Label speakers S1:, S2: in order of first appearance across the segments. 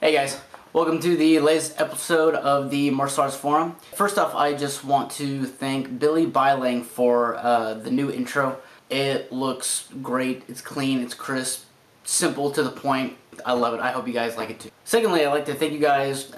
S1: Hey guys, welcome to the latest episode of the Martial Arts Forum. First off, I just want to thank Bilang for the new intro. It looks great, it's clean, it's crisp, simple to the point. I love it. I hope you guys like it too. Secondly, I'd like to thank you guys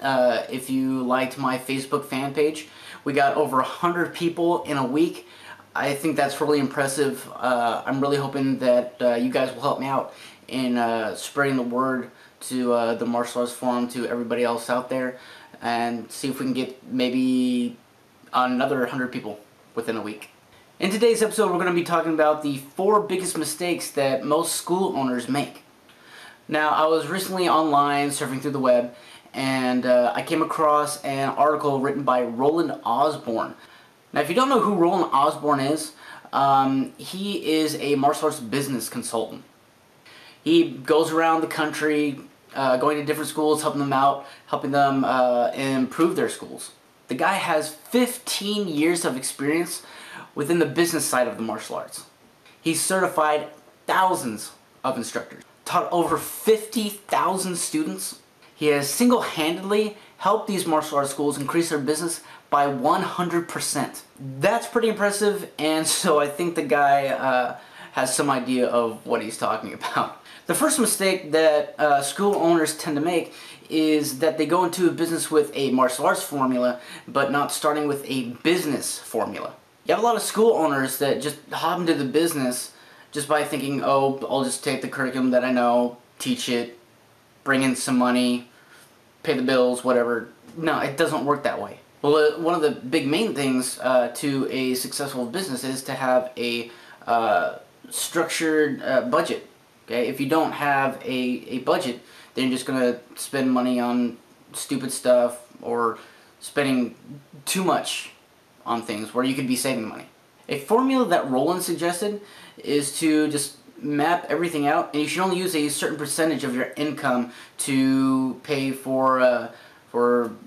S1: if you liked my Facebook fan page. We got over 100 people in a week. I think that's really impressive. I'm really hoping that you guys will help me out in spreading the word to the Martial Arts Forum, to everybody else out there, and see if we can get maybe another 100 people within a week. In today's episode, we're going to be talking about the 4 biggest mistakes that most school owners make. Now, I was recently online surfing through the web, and I came across an article written by Roland Osborne. Now, if you don't know who Roland Osborne is, he is a martial arts business consultant. He goes around the country, going to different schools, helping them out, helping them improve their schools. The guy has 15 years of experience within the business side of the martial arts. He's certified thousands of instructors, taught over 50,000 students. He has single-handedly helped these martial arts schools increase their business by 100%. That's pretty impressive, and so I think the guy has some idea of what he's talking about. The first mistake that school owners tend to make is that they go into a business with a martial arts formula, but not starting with a business formula. You have a lot of school owners that just hop into the business just by thinking, oh, I'll just take the curriculum that I know, teach it, bring in some money, pay the bills, whatever. No, it doesn't work that way. Well, one of the big main things to a successful business is to have a structured budget. Okay, if you don't have a budget, then you're just going to spend money on stupid stuff or spending too much on things where you could be saving money. A formula that Roland suggested is to just map everything out, and you should only use a certain percentage of your income to pay for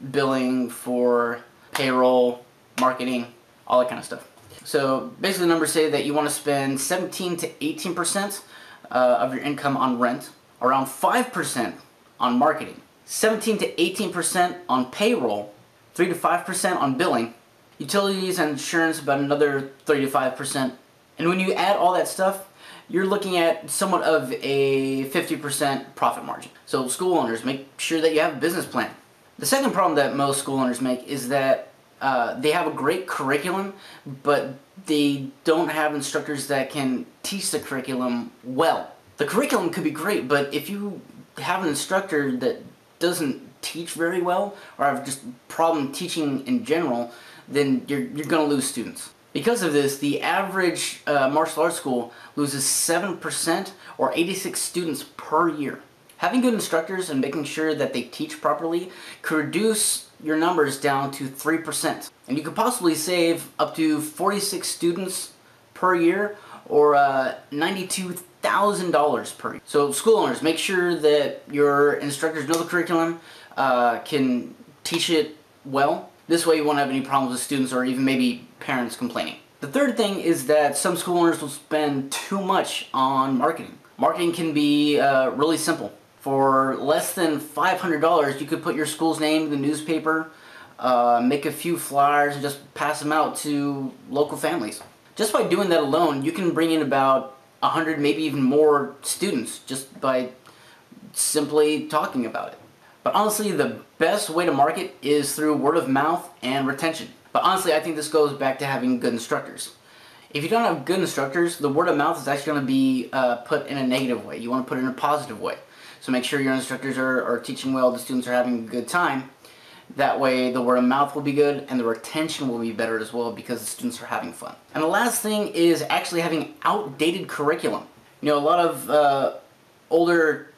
S1: billing, for payroll, marketing, all that kind of stuff. So basically the numbers say that you want to spend 17 to 18% of your income on rent, around 5% on marketing, 17 to 18% on payroll, 3 to 5% on billing, utilities and insurance about another 3 to 5%. And when you add all that stuff, you're looking at somewhat of a 50% profit margin. So school owners, make sure that you have a business plan. The second problem that most school owners make is that they have a great curriculum, but they don't have instructors that can teach the curriculum well. The curriculum could be great, but if you have an instructor that doesn't teach very well, or have just problem teaching in general, then you're going to lose students. Because of this, the average martial arts school loses 7% or 86 students per year. Having good instructors and making sure that they teach properly could reduce your numbers down to 3%. And you could possibly save up to 46 students per year, or $92,000 per year. So school owners, make sure that your instructors know the curriculum, can teach it well. This way you won't have any problems with students or even maybe parents complaining. The third thing is that some school owners will spend too much on marketing. Marketing can be really simple. For less than $500, you could put your school's name in the newspaper, make a few flyers, and just pass them out to local families. Just by doing that alone, you can bring in about 100, maybe even more students just by simply talking about it. But honestly, the best way to market is through word of mouth and retention. But honestly, I think this goes back to having good instructors. If you don't have good instructors, the word of mouth is actually going to be put in a negative way. You want to put it in a positive way. So make sure your instructors are teaching well, the students are having a good time. That way the word of mouth will be good and the retention will be better as well because the students are having fun. And the last thing is actually having outdated curriculum. You know, a lot of older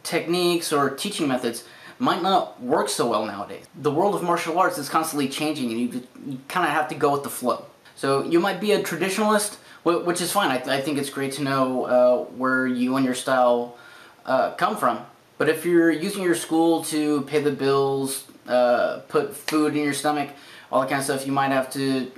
S1: techniques or teaching methods might not work so well nowadays. The world of martial arts is constantly changing, and you kind of have to go with the flow. So you might be a traditionalist, which is fine. I think it's great to know where you and your style come from. But if you're using your school to pay the bills, put food in your stomach, all that kind of stuff, you might have to,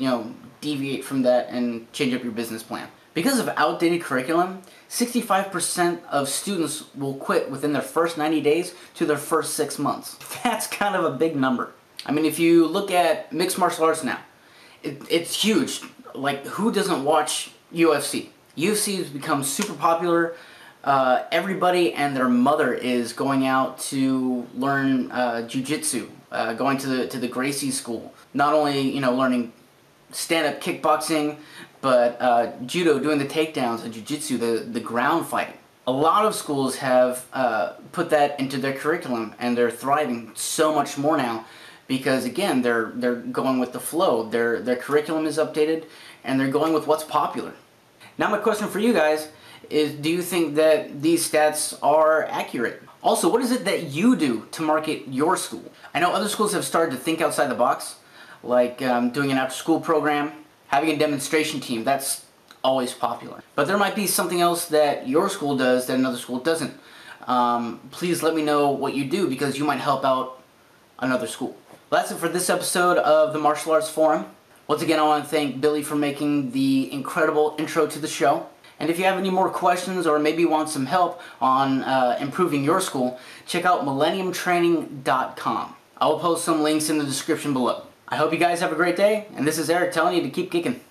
S1: deviate from that and change up your business plan. Because of outdated curriculum, 65% of students will quit within their first 90 days to their first 6 months. That's kind of a big number. I mean, if you look at mixed martial arts now, it's huge. Like, who doesn't watch UFC? UFC has become super popular. Everybody and their mother is going out to learn jiu-jitsu, going to the Gracie school. Not only, you know, learning stand-up kickboxing, but judo, doing the takedowns, the jiu-jitsu, the ground fighting. A lot of schools have put that into their curriculum, and they're thriving so much more now because, again, they're going with the flow. Their curriculum is updated, and they're going with what's popular. Now my question for you guys is, do you think that these stats are accurate? Also, what is it that you do to market your school? I know other schools have started to think outside the box, like doing an after-school program, having a demonstration team. That's always popular. But there might be something else that your school does that another school doesn't. Please let me know what you do, because you might help out another school. Well, that's it for this episode of the Martial Arts Forum. Once again, I want to thank Billy for making the incredible intro to the show. And if you have any more questions, or maybe want some help on improving your school, check out millenniumtraining.com. I will post some links in the description below. I hope you guys have a great day, and this is Eric telling you to keep kicking.